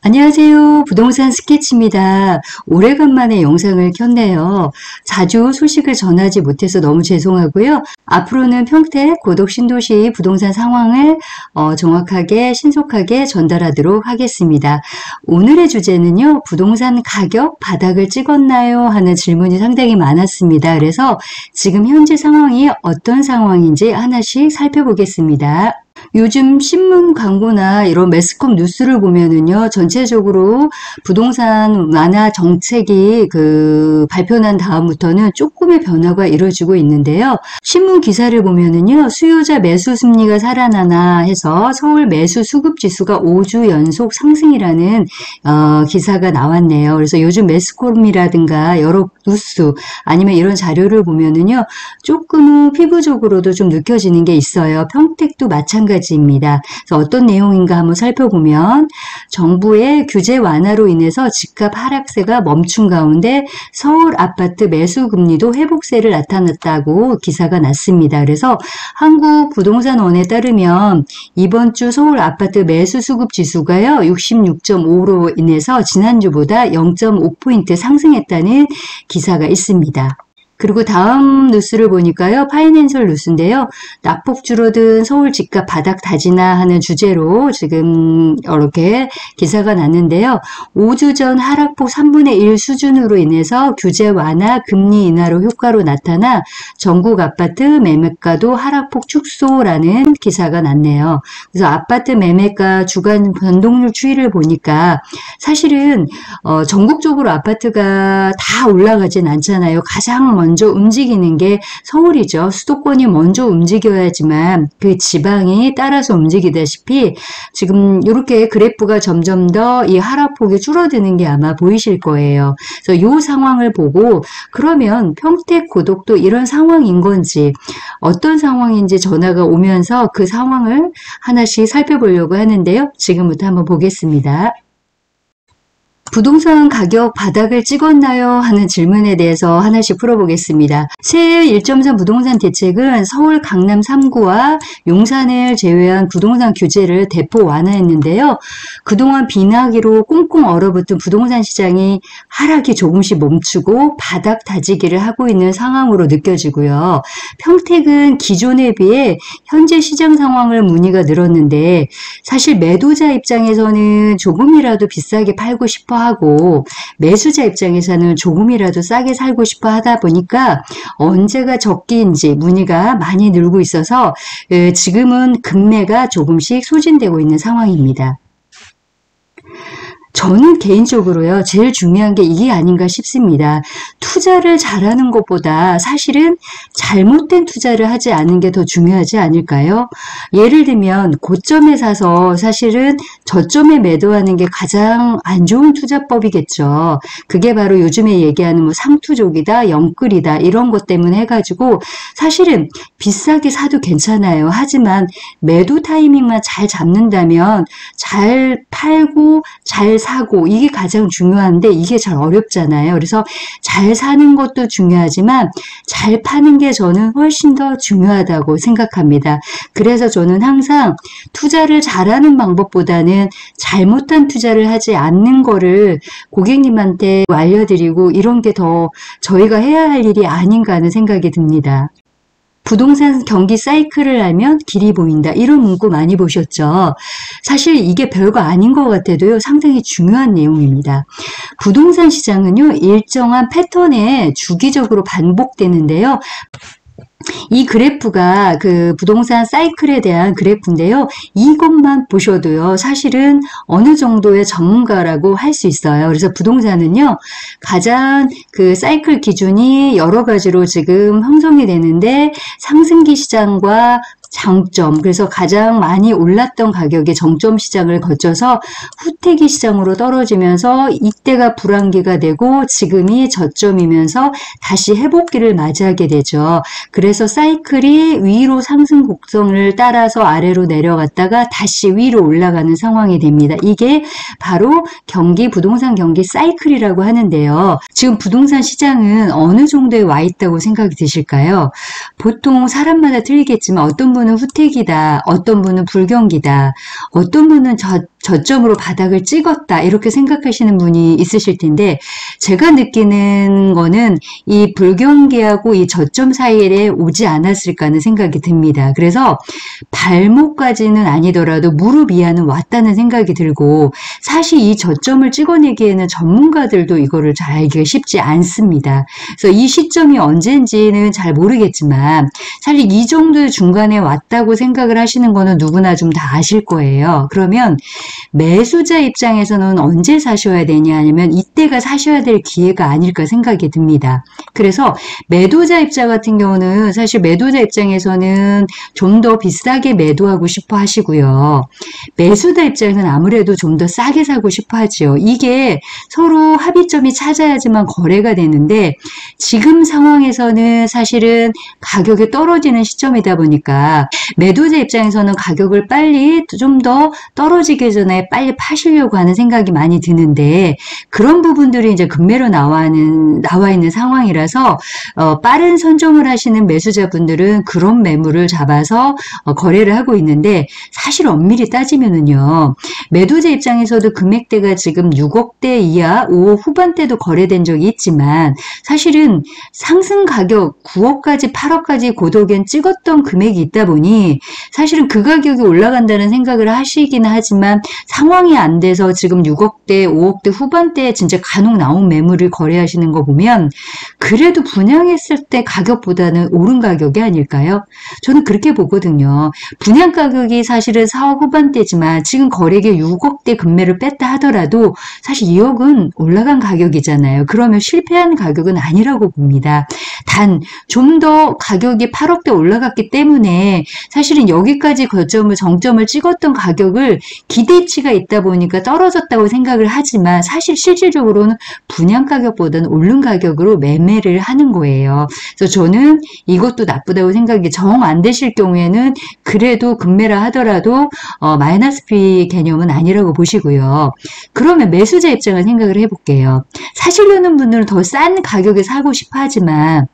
안녕하세요. 부동산 스케치입니다. 오래간만에 영상을 켰네요. 자주 소식을 전하지 못해서 너무 죄송하고요. 앞으로는 평택, 고덕, 신도시 부동산 상황을 정확하게 신속하게 전달하도록 하겠습니다. 오늘의 주제는요. 부동산 가격 바닥을 찍었나요? 하는 질문이 상당히 많았습니다. 그래서 지금 현재 상황이 어떤 상황인지 하나씩 살펴보겠습니다. 요즘 신문 광고나 이런 매스컴 뉴스를 보면은요, 전체적으로 부동산 완화 정책이 발표난 다음부터는 조금의 변화가 이루어지고 있는데요. 신문 기사를 보면은요, 수요자 매수 심리가 살아나나 해서 서울 매수 수급 지수가 5주 연속 상승이라는 기사가 나왔네요. 그래서 요즘 매스컴이라든가 여러 뉴스 아니면 이런 자료를 보면은요, 조금 피부적으로도 좀 느껴지는 게 있어요. 평택도 마찬가지입니다. 그래서 어떤 내용인가 한번 살펴보면 정부의 규제 완화로 인해서 집값 하락세가 멈춘 가운데 서울 아파트 매수 금리도 회복세를 나타났다고 기사가 났습니다. 그래서 한국부동산원에 따르면 이번 주 서울 아파트 매수 수급 지수가요 66.5로 인해서 지난주보다 0.5포인트 상승했다는 기사가 있습니다. 그리고 다음 뉴스를 보니까요. 파이낸셜 뉴스인데요. 낙폭 줄어든 서울 집값 바닥 다지나 하는 주제로 지금 이렇게 기사가 났는데요. 5주 전 하락폭 3분의 1 수준으로 인해서 규제 완화 금리 인하로 효과로 나타나 전국 아파트 매매가도 하락폭 축소라는 기사가 났네요. 그래서 아파트 매매가 주간 변동률 추이를 보니까 사실은 전국적으로 아파트가 다 올라가진 않잖아요. 가장 먼저 움직이는 게 서울이죠. 수도권이 먼저 움직여야지만 그 지방이 따라서 움직이다시피 지금 이렇게 그래프가 점점 더 이 하락폭이 줄어드는 게 아마 보이실 거예요. 그래서 이 상황을 보고 그러면 평택 고덕도 이런 상황인 건지 어떤 상황인지 전화가 오면서 그 상황을 하나씩 살펴보려고 하는데요. 지금부터 한번 보겠습니다. 부동산 가격 바닥을 찍었나요? 하는 질문에 대해서 하나씩 풀어보겠습니다. 새해 1.3 부동산 대책은 서울 강남 3구와 용산을 제외한 부동산 규제를 대폭 완화했는데요. 그동안 비나기로 꽁꽁 얼어붙은 부동산 시장이 하락이 조금씩 멈추고 바닥 다지기를 하고 있는 상황으로 느껴지고요. 평택은 기존에 비해 현재 시장 상황을 문의가 늘었는데 사실 매도자 입장에서는 조금이라도 비싸게 팔고 싶어 하고 매수자 입장에서는 조금이라도 싸게 살고 싶어 하다 보니까 언제가 적기인지 문의가 많이 늘고 있어서 지금은 금매가 조금씩 소진되고 있는 상황입니다. 저는 개인적으로요, 제일 중요한 게 이게 아닌가 싶습니다. 투자를 잘하는 것보다 사실은 잘못된 투자를 하지 않은 게 더 중요하지 않을까요? 예를 들면 고점에 사서 사실은 저점에 매도하는 게 가장 안 좋은 투자법이겠죠. 그게 바로 요즘에 얘기하는 뭐 상투족이다, 영끌이다 이런 것 때문에 해가지고 사실은 비싸게 사도 괜찮아요. 하지만 매도 타이밍만 잘 잡는다면 잘 팔고 잘 사고 이게 가장 중요한데 이게 잘 어렵잖아요. 그래서 잘 사는 것도 중요하지만 잘 파는 게 저는 훨씬 더 중요하다고 생각합니다. 그래서 저는 항상 투자를 잘하는 방법보다는 잘못한 투자를 하지 않는 거를 고객님한테 알려드리고 이런 게 더 저희가 해야 할 일이 아닌가 하는 생각이 듭니다. 부동산 경기 사이클을 알면 길이 보인다. 이런 문구 많이 보셨죠? 사실 이게 별거 아닌 것 같아도요. 상당히 중요한 내용입니다. 부동산 시장은요. 일정한 패턴에 주기적으로 반복되는데요. 이 그래프가 그 부동산 사이클에 대한 그래프인데요. 이것만 보셔도요. 사실은 어느 정도의 전문가라고 할 수 있어요. 그래서 부동산은요. 가장 그 사이클 기준이 여러 가지로 지금 형성이 되는데 상승기 시장과 장점, 그래서 가장 많이 올랐던 가격의 정점 시장을 거쳐서 후퇴기 시장으로 떨어지면서 이때가 불황기가 되고 지금이 저점이면서 다시 회복기를 맞이하게 되죠. 그래서 사이클이 위로 상승 곡선을 따라서 아래로 내려갔다가 다시 위로 올라가는 상황이 됩니다. 이게 바로 부동산 경기 사이클이라고 하는데요. 지금 부동산 시장은 어느 정도에 와 있다고 생각이 드실까요? 보통 사람마다 틀리겠지만 어떤 분은 후퇴기다, 어떤 분은 불경기다, 어떤 분은 저점으로 바닥을 찍었다 이렇게 생각하시는 분이 있으실 텐데 제가 느끼는 거는 이 불경기하고 이 저점 사이에 오지 않았을까 하는 생각이 듭니다. 그래서 발목까지는 아니더라도 무릎 이하는 왔다는 생각이 들고 사실 이 저점을 찍어내기에는 전문가들도 이거를 잘 알기가 쉽지 않습니다. 그래서 이 시점이 언제인지는 잘 모르겠지만 사실 이 정도 중간에 왔다고 생각을 하시는 거는 누구나 좀 다 아실 거예요. 그러면 매수자 입장에서는 언제 사셔야 되냐 아니면 이때가 사셔야 될 기회가 아닐까 생각이 듭니다. 그래서 매도자 입장 같은 경우는 사실 매도자 입장에서는 좀 더 비싸게 매도하고 싶어 하시고요. 매수자 입장에서는 아무래도 좀 더 싸게 사고 싶어 하지요. 이게 서로 합의점이 찾아야지만 거래가 되는데 지금 상황에서는 사실은 가격이 떨어지는 시점이다 보니까 매도자 입장에서는 가격을 빨리 좀 더 떨어지기 전에 빨리 파시려고 하는 생각이 많이 드는데 그런 부분들이 이제 급매로 나와 있는 상황이라서 빠른 선점을 하시는 매수자분들은 그런 매물을 잡아서 거래를 하고 있는데 사실 엄밀히 따지면은요 매도자 입장에서도 금액대가 지금 6억대 이하 5억 후반대도 거래된 적이 있지만 사실은 상승 가격 9억까지 8억까지 고도견 찍었던 금액이 있다 보니 사실은 그 가격이 올라간다는 생각을 하시기는 하지만 상황이 안 돼서 지금 6억대 5억대 후반대에 진짜 간혹 나온 매물을 거래하시는 거 보면 그래도 분양했을 때 가격보다는 오른 가격이 아닐까요? 저는 그렇게 보거든요. 분양 가격이 사실은 4억 후반대지만 지금 거래액 6억대 금매를 뺐다 하더라도 사실 2억은 올라간 가격이잖아요. 그러면 실패한 가격은 아니라고 봅니다. 단 좀 더 가격이 8억대 올라갔기 때문에 사실은 여기까지 정점을 찍었던 가격을 기대치가 있다 보니까 떨어졌다고 생각을 하지만 사실 실질적으로는 분양 가격보다는 오른 가격으로 매매를 하는 거예요. 그래서 저는 이것도 나쁘다고 생각이 정 안 되실 경우에는 그래도 급매라 하더라도 마이너스 피 개념은 아니라고 보시고요. 그러면 매수자 입장을 생각을 해볼게요. 사시려는 분들은 더 싼 가격에 사고 싶어 하지만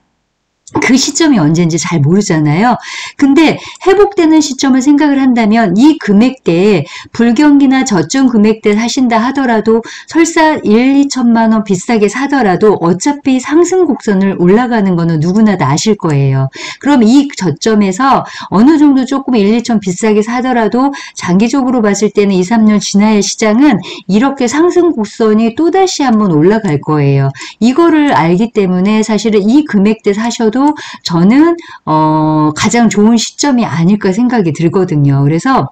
그 시점이 언제인지 잘 모르잖아요. 근데 회복되는 시점을 생각을 한다면 이 금액대에 불경기나 저점 금액대 사신다 하더라도 설사 1, 2천만 원 비싸게 사더라도 어차피 상승 곡선을 올라가는 거는 누구나 다 아실 거예요. 그럼 이 저점에서 어느 정도 조금 1, 2천 비싸게 사더라도 장기적으로 봤을 때는 2, 3년 지나야 시장은 이렇게 상승 곡선이 또다시 한번 올라갈 거예요. 이거를 알기 때문에 사실은 이 금액대 사셔도 저는 가장 좋은 시점이 아닐까 생각이 들거든요. 그래서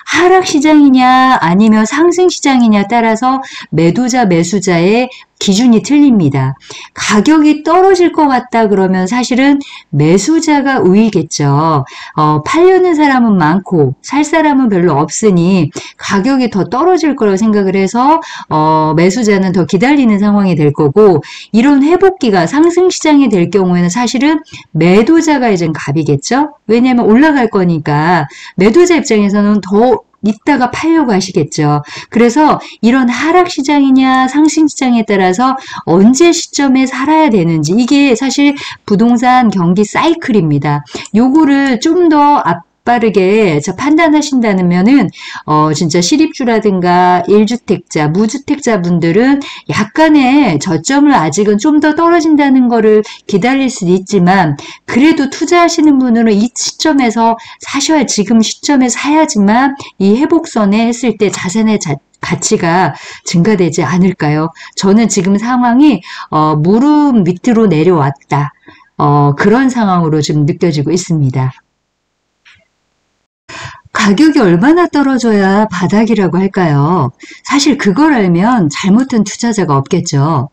하락 시장이냐 아니면 상승 시장이냐 따라서 매도자 매수자의 기준이 틀립니다. 가격이 떨어질 것 같다 그러면 사실은 매수자가 우위겠죠. 팔려는 사람은 많고 살 사람은 별로 없으니 가격이 더 떨어질 거라고 생각을 해서 매수자는 더 기다리는 상황이 될 거고 이런 회복기가 상승 시장이 될 경우에는 사실은 매도자가 이제 갑이겠죠. 왜냐하면 올라갈 거니까 매도자 입장에서는 더 이따가 팔려고 하시겠죠. 그래서 이런 하락 시장이냐 상승 시장에 따라서 언제 시점에 살아야 되는지 이게 사실 부동산 경기 사이클입니다. 요거를 좀 더 빠르게 판단하신다면은 진짜 실입주라든가 1주택자, 무주택자 분들은 약간의 저점을 아직은 좀 더 떨어진다는 거를 기다릴 수도 있지만 그래도 투자하시는 분들은 이 시점에서 사셔야 지금 시점에 사야지만 이 회복선에 했을 때 자산의 가치가 증가되지 않을까요? 저는 지금 상황이 무릎 밑으로 내려왔다. 그런 상황으로 좀 느껴지고 있습니다. 가격이 얼마나 떨어져야 바닥이라고 할까요? 사실 그걸 알면 잘못한 투자자가 없겠죠.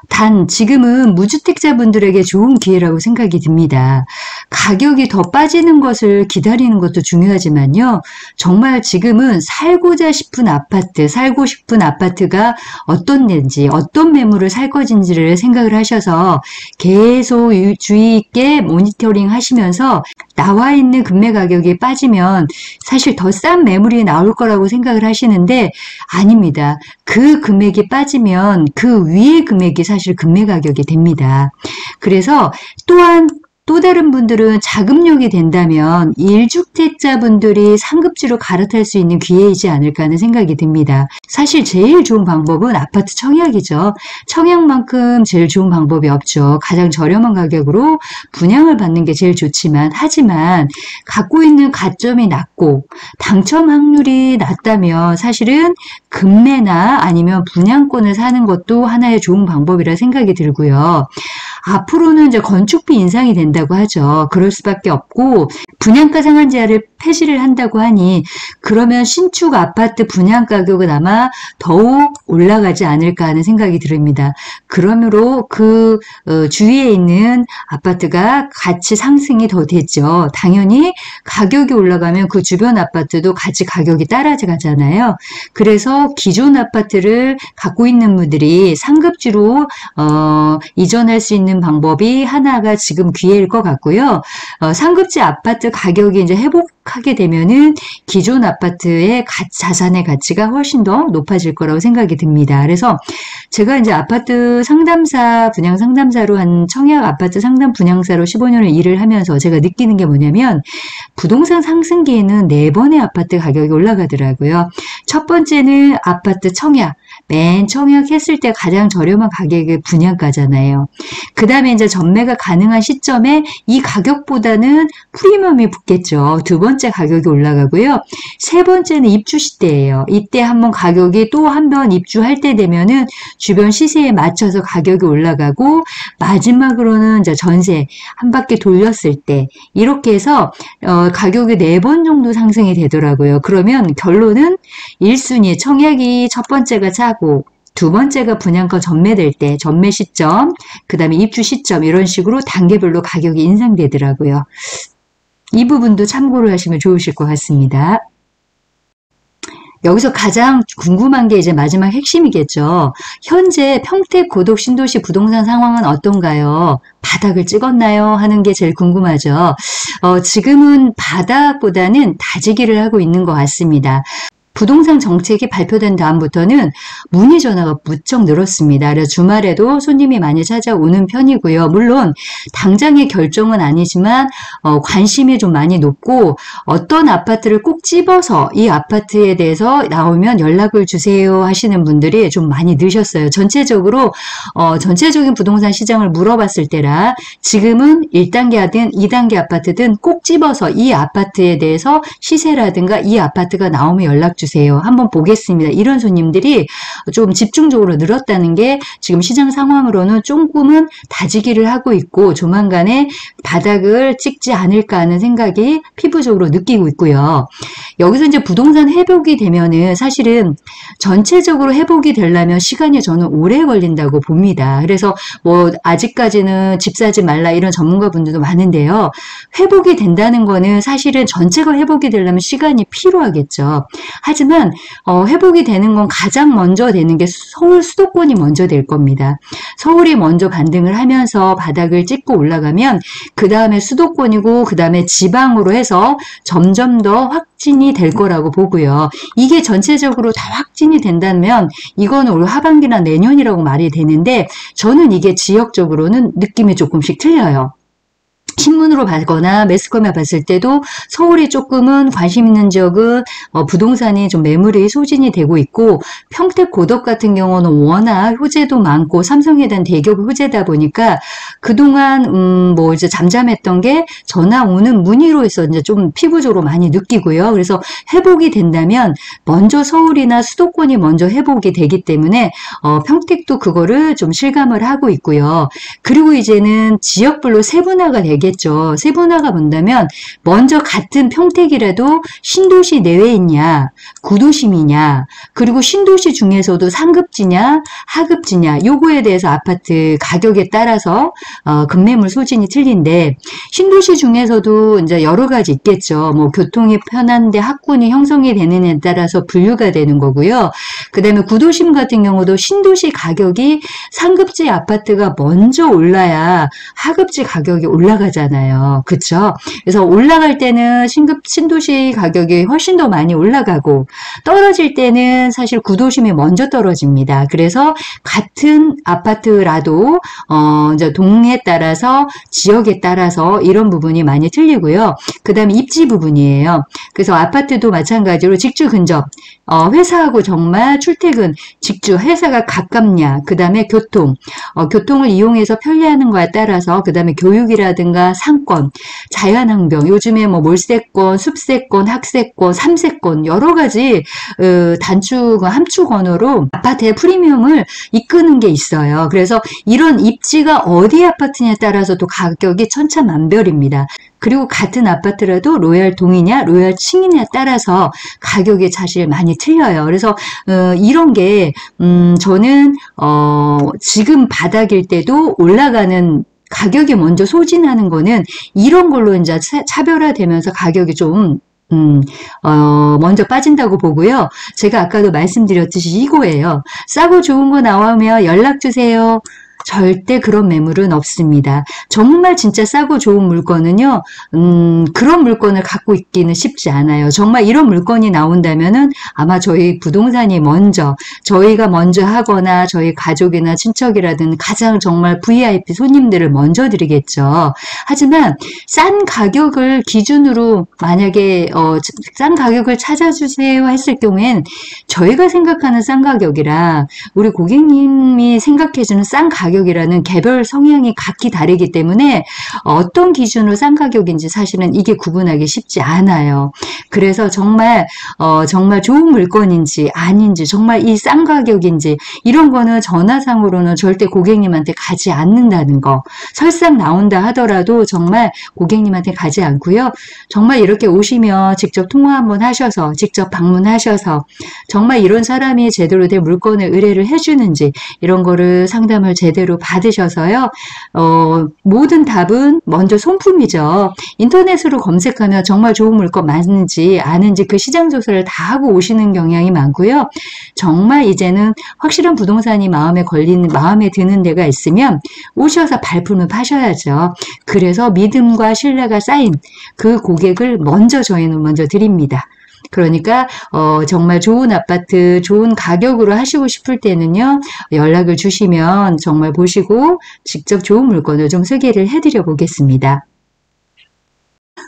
단 지금은 무주택자분들에게 좋은 기회라고 생각이 듭니다. 가격이 더 빠지는 것을 기다리는 것도 중요하지만요. 정말 지금은 살고자 싶은 아파트, 살고 싶은 아파트가 어떤 데인지, 어떤 매물을 살 것인지를 생각을 하셔서 계속 주의 있게 모니터링 하시면서 나와 있는 금매 가격이 빠지면 사실 더 싼 매물이 나올 거라고 생각을 하시는데 아닙니다. 그 금액이 빠지면 그 위의 금액이 사실 금매 가격이 됩니다. 그래서 또한 또 다른 분들은 자금력이 된다면 1주택자분들이 상급지로 갈아탈 수 있는 기회이지 않을까 하는 생각이 듭니다. 사실 제일 좋은 방법은 아파트 청약이죠. 청약만큼 제일 좋은 방법이 없죠. 가장 저렴한 가격으로 분양을 받는 게 제일 좋지만, 하지만 갖고 있는 가점이 낮고 당첨 확률이 낮다면 사실은 급매나 아니면 분양권을 사는 것도 하나의 좋은 방법이라 생각이 들고요. 앞으로는 이제 건축비 인상이 된다고 하죠. 그럴 수밖에 없고, 분양가 상한제를 폐지를 한다고 하니 그러면 신축 아파트 분양 가격은 아마 더욱 올라가지 않을까 하는 생각이 듭니다. 그러므로 그 주위에 있는 아파트가 같이 상승이 더 됐죠. 당연히 가격이 올라가면 그 주변 아파트도 같이 가격이 따라가잖아요. 그래서 기존 아파트를 갖고 있는 분들이 상급지로 이전할 수 있는 방법이 하나가 지금 기회일 것 같고요. 상급지 아파트 가격이 이제 회복하게 되면은 기존 아파트의 자산의 가치가 훨씬 더 높아질 거라고 생각이 듭니다. 그래서 제가 이제 아파트 상담사, 분양 상담사로 한 청약 아파트 상담 분양사로 15년을 일을 하면서 제가 느끼는 게 뭐냐면, 부동산 상승기에는 4번의 아파트 가격이 올라가더라고요. 첫 번째는 아파트 청약. 맨 청약했을 때 가장 저렴한 가격의 분양가잖아요. 그 다음에 이제 전매가 가능한 시점에 이 가격보다는 프리미엄이 붙겠죠. 두 번째 가격이 올라가고요. 세 번째는 입주 시대예요. 이때 한번 가격이 또 한 번 입주할 때 되면은 주변 시세에 맞춰서 가격이 올라가고, 마지막으로는 이제 전세 한 바퀴 돌렸을 때 이렇게 해서 가격이 4번 정도 상승이 되더라고요. 그러면 결론은 1순위 청약이 첫 번째가 차고, 두 번째가 분양가 전매될 때 전매 시점, 그 다음에 입주 시점, 이런 식으로 단계별로 가격이 인상되더라고요. 이 부분도 참고를 하시면 좋으실 것 같습니다. 여기서 가장 궁금한 게 이제 마지막 핵심이겠죠. 현재 평택 고덕 신도시 부동산 상황은 어떤가요? 바닥을 찍었나요? 하는 게 제일 궁금하죠. 지금은 바닥보다는 다지기를 하고 있는 것 같습니다. 부동산 정책이 발표된 다음부터는 문의 전화가 무척 늘었습니다. 그래서 주말에도 손님이 많이 찾아오는 편이고요. 물론 당장의 결정은 아니지만 관심이 좀 많이 높고, 어떤 아파트를 꼭 집어서 이 아파트에 대해서 나오면 연락을 주세요 하시는 분들이 좀 많이 늘셨어요. 전체적으로 전체적인 부동산 시장을 물어봤을 때라 지금은 1단계 하든 2단계 아파트든 꼭 집어서 이 아파트에 대해서 시세라든가 이 아파트가 나오면 연락 주세요. 한번 보겠습니다. 이런 손님들이 좀 집중적으로 늘었다는 게 지금 시장 상황으로는 조금은 다지기를 하고 있고, 조만간에 바닥을 찍지 않을까 하는 생각이 피부적으로 느끼고 있고요. 여기서 이제 부동산 회복이 되면은 사실은 전체적으로 회복이 되려면 시간이 저는 오래 걸린다고 봅니다. 그래서 뭐 아직까지는 집 사지 말라 이런 전문가분들도 많은데요. 회복이 된다는 거는 사실은 전체가 회복이 되려면 시간이 필요하겠죠. 하지만 회복이 되는 건 가장 먼저 되는 게 서울 수도권이 먼저 될 겁니다. 서울이 먼저 반등을 하면서 바닥을 찍고 올라가면 그 다음에 수도권이고 그 다음에 지방으로 해서 점점 더 확진이 될 거라고 보고요. 이게 전체적으로 다 확진이 된다면 이거는 올 하반기나 내년이라고 말이 되는데, 저는 이게 지역적으로는 느낌이 조금씩 틀려요. 신문으로 봤거나 매스컴에 봤을 때도 서울이 조금은 관심 있는 지역은 부동산이 좀 매물이 소진이 되고 있고, 평택 고덕 같은 경우는 워낙 효재도 많고 삼성에 대한 대기업 효재다 보니까 그동안 뭐 이제 잠잠했던 게 전화 오는 문의로 해서 이제 좀 피부적으로 많이 느끼고요. 그래서 회복이 된다면 먼저 서울이나 수도권이 먼저 회복이 되기 때문에 평택도 그거를 좀 실감을 하고 있고요. 그리고 이제는 지역별로 세분화가 되겠죠. 세분화가 뭔다면 먼저 같은 평택이라도 신도시 내외에 있냐, 구도심이냐, 그리고 신도시 중에서도 상급지냐, 하급지냐, 요거에 대해서 아파트 가격에 따라서 급매물 소진이 틀린데, 신도시 중에서도 이제 여러 가지 있겠죠. 뭐 교통이 편한데 학군이 형성이 되는 에 따라서 분류가 되는 거고요. 그 다음에 구도심 같은 경우도 신도시 가격이 상급지 아파트가 먼저 올라야 하급지 가격이 올라가잖아요. 올라가잖아요. 그쵸? 그래서 올라갈 때는 신도시 가격이 훨씬 더 많이 올라가고 떨어질 때는 사실 구도심이 먼저 떨어집니다. 그래서 같은 아파트라도 이제 동에 따라서 지역에 따라서 이런 부분이 많이 틀리고요. 그 다음에 입지 부분이에요. 그래서 아파트도 마찬가지로 직주 근접, 회사하고 정말 출퇴근, 직주, 회사가 가깝냐, 그 다음에 교통을 이용해서 편리하는 거에 따라서, 그 다음에 교육이라든가 상권, 자연환경, 요즘에 뭐 몰세권, 숲세권, 학세권, 삼세권, 여러 가지 함축 언어로 아파트의 프리미엄을 이끄는 게 있어요. 그래서 이런 입지가 어디 아파트냐에 따라서 또 가격이 천차만별입니다. 그리고 같은 아파트라도 로얄 동이냐 로얄 층이냐에 따라서 가격이 사실 많이 틀려요. 그래서 이런 게 저는 지금 바닥일 때도 올라가는 가격이 먼저 소진하는 거는 이런 걸로 이제 차별화되면서 가격이 좀 먼저 빠진다고 보고요. 제가 아까도 말씀드렸듯이 이거예요. 싸고 좋은 거 나오면 연락 주세요. 절대 그런 매물은 없습니다. 정말 진짜 싸고 좋은 물건은요, 그런 물건을 갖고 있기는 쉽지 않아요. 정말 이런 물건이 나온다면은 아마 저희 부동산이 저희가 먼저 하거나 저희 가족이나 친척이라든 가장 정말 VIP 손님들을 먼저 드리겠죠. 하지만 싼 가격을 기준으로 만약에, 싼 가격을 찾아주세요 했을 경우엔 저희가 생각하는 싼 가격이랑 우리 고객님이 생각해주는 싼 가격이라는 개별 성향이 각기 다르기 때문에 어떤 기준으로 싼 가격인지 사실은 이게 구분하기 쉽지 않아요. 그래서 정말 좋은 물건인지 아닌지 정말 이 싼 가격인지 이런 거는 전화상으로는 절대 고객님한테 가지 않는다는 거. 설상 나온다 하더라도 정말 고객님한테 가지 않고요. 정말 이렇게 오시면 직접 통화 한번 하셔서 직접 방문하셔서 정말 이런 사람이 제대로 된 물건을 의뢰를 해주는지 이런 거를 상담을 제대로 받으셔서요. 모든 답은 먼저 손품이죠. 인터넷으로 검색하면 정말 좋은 물건 맞는지 아는지 그 시장 조사를 다 하고 오시는 경향이 많고요. 정말 이제는 확실한 부동산이 마음에 드는 데가 있으면 오셔서 발품을 파셔야죠. 그래서 믿음과 신뢰가 쌓인 그 고객을 저희는 먼저 드립니다. 그러니까 정말 좋은 아파트, 좋은 가격으로 하시고 싶을 때는요. 연락을 주시면 정말 보시고 직접 좋은 물건을 좀 소개를 해드려 보겠습니다.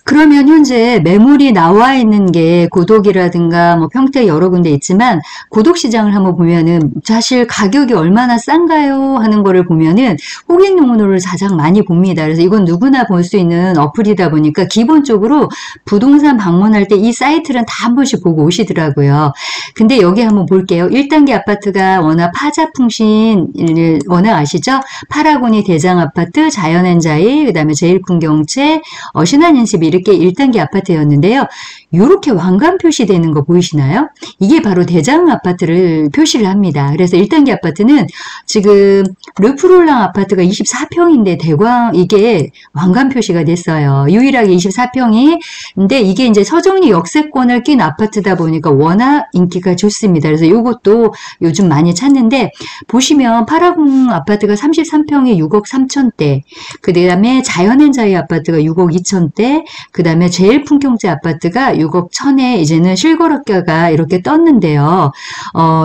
그러면 현재 매물이 나와 있는 게 고독이라든가 뭐 평택 여러 군데 있지만 고독 시장을 한번 보면은 사실 가격이 얼마나 싼가요 하는 거를 보면은 호객용으로를 가장 많이 봅니다. 그래서 이건 누구나 볼 수 있는 어플이다 보니까 기본적으로 부동산 방문할 때 이 사이트는 다 한 번씩 보고 오시더라고요. 근데 여기 한번 볼게요. 1단계 아파트가 워낙 파자풍신 워낙 아시죠? 파라고니 대장 아파트, 자연엔자이, 그 다음에 제일풍경채, 신한인습 이렇게 1단계 아파트였는데요. 이렇게 왕관 표시되는 거 보이시나요? 이게 바로 대장 아파트를 표시를 합니다. 그래서 1단계 아파트는 지금 르프롤랑 아파트가 24평인데 이게 왕관 표시가 됐어요. 유일하게 24평이 근데 이게 이제 서정리 역세권을 낀 아파트다 보니까 워낙 인기가 좋습니다. 그래서 이것도 요즘 많이 찾는데 보시면 파라공 아파트가 33평에 6억 3천대 그 다음에 자연엔자이 아파트가 6억 2천대 그 다음에 제일풍경채 아파트가 6억 1천에 이제는 실거래가가 이렇게 떴는데요.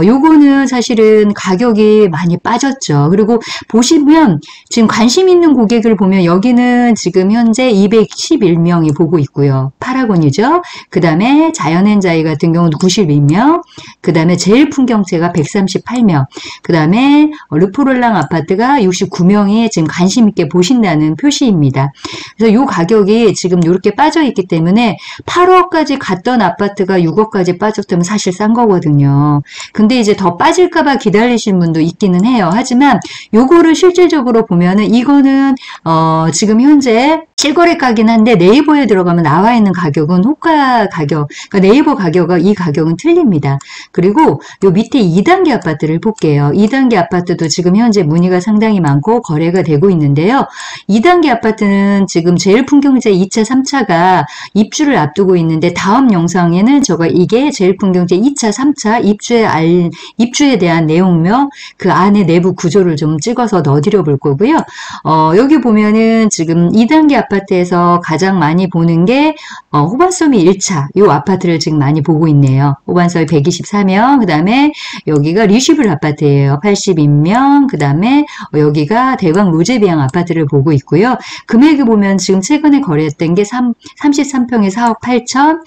요거는 사실은 가격이 많이 빠졌죠. 그리고 보시면 지금 관심 있는 고객을 보면 여기는 지금 현재 211명이 보고 있고요. 파라곤이죠. 그 다음에 자연엔자이 같은 경우도 91명, 그 다음에 제일풍경채가 138명, 그 다음에 르포롤랑 아파트가 69명이 지금 관심 있게 보신다는 표시입니다. 그래서 요 가격이 지금 이렇게 빠져 있기 때문에 8억까지 갔던 아파트가 6억까지 빠졌다면 사실 싼 거거든요. 근데 이제 더 빠질까봐 기다리시는 분도 있기는 해요. 하지만 요거를 실질적으로 보면은 이거는 지금 현재 실거래가긴 한데 네이버에 들어가면 나와 있는 가격은 호가 가격, 그러니까 네이버 가격과 이 가격은 틀립니다. 그리고 요 밑에 2단계 아파트를 볼게요. 2단계 아파트도 지금 현재 문의가 상당히 많고 거래가 되고 있는데요. 2단계 아파트는 지금 제일풍경채 2차, 3차가 입주를 앞두고 있는데 다음 영상에는 이게 제일풍경채 2차, 3차 입주에 대한 내용며 그 안에 내부 구조를 좀 찍어서 넣어드려 볼 거고요. 여기 보면은 지금 2단계 아파트에서 가장 많이 보는 게 호반섬이 1차 이 아파트를 지금 많이 보고 있네요. 호반섬이 124명, 그 다음에 여기가 리시블 아파트예요. 82명, 그 다음에 여기가 대광 로제비앙 아파트를 보고 있고요. 금액을 보면 지금 최근에 거래했던 게 33평에 4억 8천,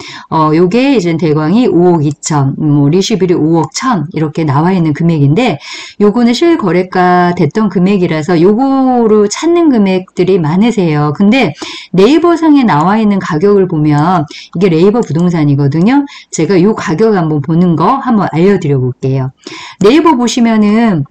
요게 이제 대광이 5억 2천, 리시블이 5억 1천 이렇게 나와 있는 금액인데 요거는 실거래가 됐던 금액이라서 요거로 찾는 금액들이 많으세요. 근데 네이버상에 나와 있는 가격을 보면 이게 네이버 부동산이거든요. 제가 요 가격 한번 보는 거 한번 알려드려 볼게요. 네이버 보시면은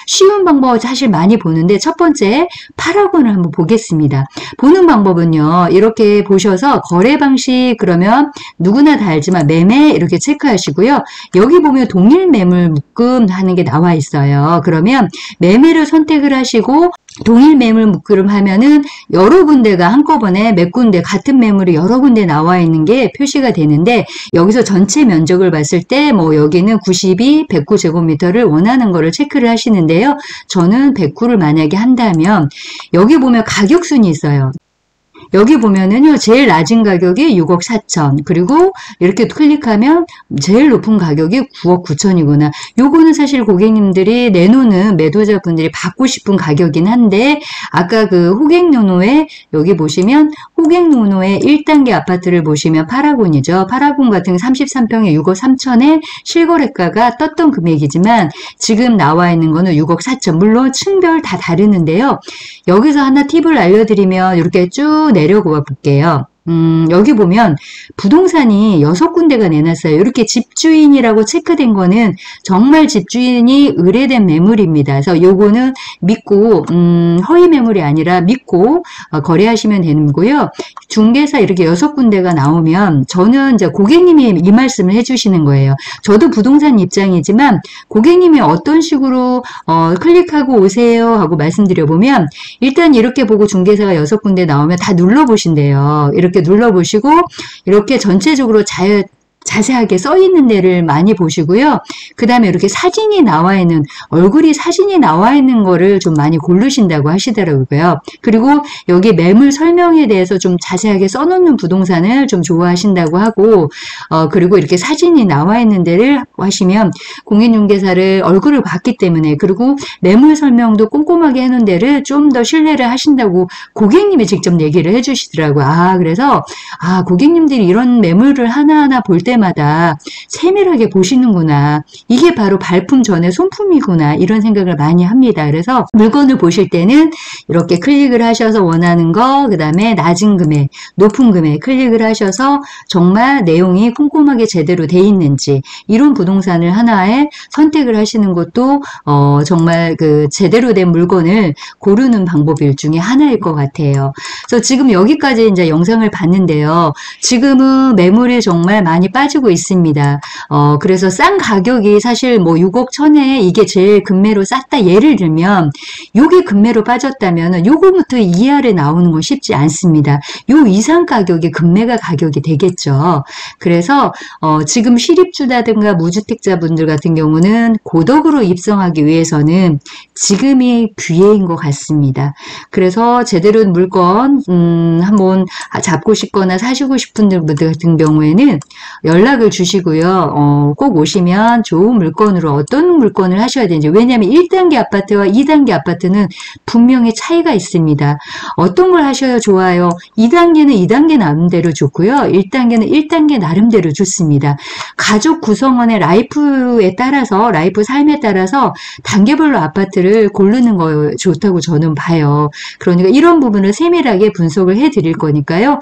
쉬운 방법 사실 많이 보는데 첫 번째 파라곤을 한번 보겠습니다. 보는 방법은요. 이렇게 보셔서 거래 방식 그러면 누구나 다 알지만 매매 이렇게 체크하시고요. 여기 보면 동일 매물 묶음 하는 게 나와 있어요. 그러면 매매를 선택을 하시고 동일 매물 묶음 하면은 여러 군데가 한꺼번에 몇 군데 같은 매물이 여러 군데 나와 있는 게 표시가 되는데 여기서 전체 면적을 봤을 때 뭐 여기는 92, 109제곱미터를 원하는 거를 체크를 하시는데요. 저는 109를 만약에 한다면 여기 보면 가격순이 있어요. 여기 보면은요, 제일 낮은 가격이 6억 4천. 그리고 이렇게 클릭하면 제일 높은 가격이 9억 9천이구나. 요거는 사실 고객님들이 내놓는 매도자분들이 받고 싶은 가격이긴 한데, 아까 그 호갱노노에, 여기 보시면, 호갱노노의 1단계 아파트를 보시면 파라곤이죠. 파라곤 같은 33평에 6억 3천에 실거래가가 떴던 금액이지만, 지금 나와 있는 거는 6억 4천. 물론 층별 다 다르는데요. 여기서 하나 팁을 알려드리면, 이렇게 쭉 내려가 볼게요. 여기 보면 부동산이 6군데가 내놨어요. 이렇게 집주인이라고 체크된 거는 정말 집주인이 의뢰된 매물입니다. 그래서 요거는 믿고 허위 매물이 아니라 믿고 거래하시면 되는 거고요. 중개사 이렇게 6군데가 나오면 저는 이제 고객님이 이 말씀을 해주시는 거예요. 저도 부동산 입장이지만 고객님이 어떤 식으로 클릭하고 오세요 하고 말씀드려보면 일단 이렇게 보고 중개사가 6군데 나오면 다 눌러보신대요. 이렇게 눌러보시고 이렇게 전체적으로 자세하게 써 있는 데를 많이 보시고요. 그 다음에 이렇게 사진이 나와 있는 사진이 나와 있는 거를 좀 많이 고르신다고 하시더라고요. 그리고 여기 매물 설명에 대해서 좀 자세하게 써놓는 부동산을 좀 좋아하신다고 하고 그리고 이렇게 사진이 나와 있는 데를 하시면 공인중개사를 얼굴을 봤기 때문에 그리고 매물 설명도 꼼꼼하게 해놓은 데를 좀 더 신뢰를 하신다고 고객님이 직접 얘기를 해주시더라고요. 그래서 고객님들이 이런 매물을 하나하나 볼 때마다 세밀하게 보시는구나. 이게 바로 발품 전에 손품이구나. 이런 생각을 많이 합니다. 그래서 물건을 보실 때는 이렇게 클릭을 하셔서 원하는 거, 그 다음에 낮은 금액, 높은 금액 클릭을 하셔서 정말 내용이 꼼꼼하게 제대로 돼 있는지 이런 부동산을 하나에 선택을 하시는 것도 정말 그 제대로 된 물건을 고르는 방법일 중에 하나일 것 같아요. 그래서 지금 여기까지 이제 영상을 봤는데요. 지금은 매물이 정말 많이 빠지고 있습니다. 그래서 싼 가격이 사실 뭐 6억 천에 이게 제일 금매로 쌌다 예를 들면 요게 금매로 빠졌다면 요거부터 이하를 나오는 건 쉽지 않습니다. 요 이상 가격이 금매가 가격이 되겠죠. 그래서 지금 실입주라든가 무주택자분들 같은 경우는 고덕으로 입성하기 위해서는 지금이 기회인 것 같습니다. 그래서 제대로 물건 한번 잡고 싶거나 사시고 싶은 분들 같은 경우에는 연락을 주시고요. 꼭 오시면 좋은 물건으로 어떤 물건을 하셔야 되는지 왜냐하면 1단계 아파트와 2단계 아파트는 분명히 차이가 있습니다. 어떤 걸 하셔야 좋아요? 2단계는 2단계 나름대로 좋고요. 1단계는 1단계 나름대로 좋습니다. 가족 구성원의 라이프에 따라서 라이프 삶에 따라서 단계별로 아파트를 고르는 거 좋다고 저는 봐요. 그러니까 이런 부분을 세밀하게 분석을 해드릴 거니까요.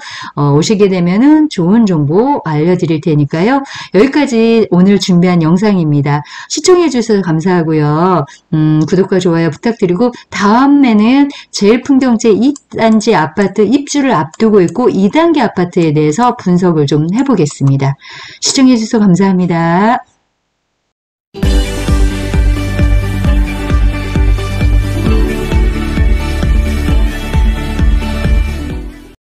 오시게 되면은 좋은 정보 알려드릴 테니까요. 여기까지 오늘 준비한 영상입니다. 시청해 주셔서 감사하고요. 구독과 좋아요 부탁드리고 다음에는 제일풍경채 2단지 아파트 입주를 앞두고 있고 2단계 아파트에 대해서 분석을 좀 해보겠습니다. 시청해 주셔서 감사합니다.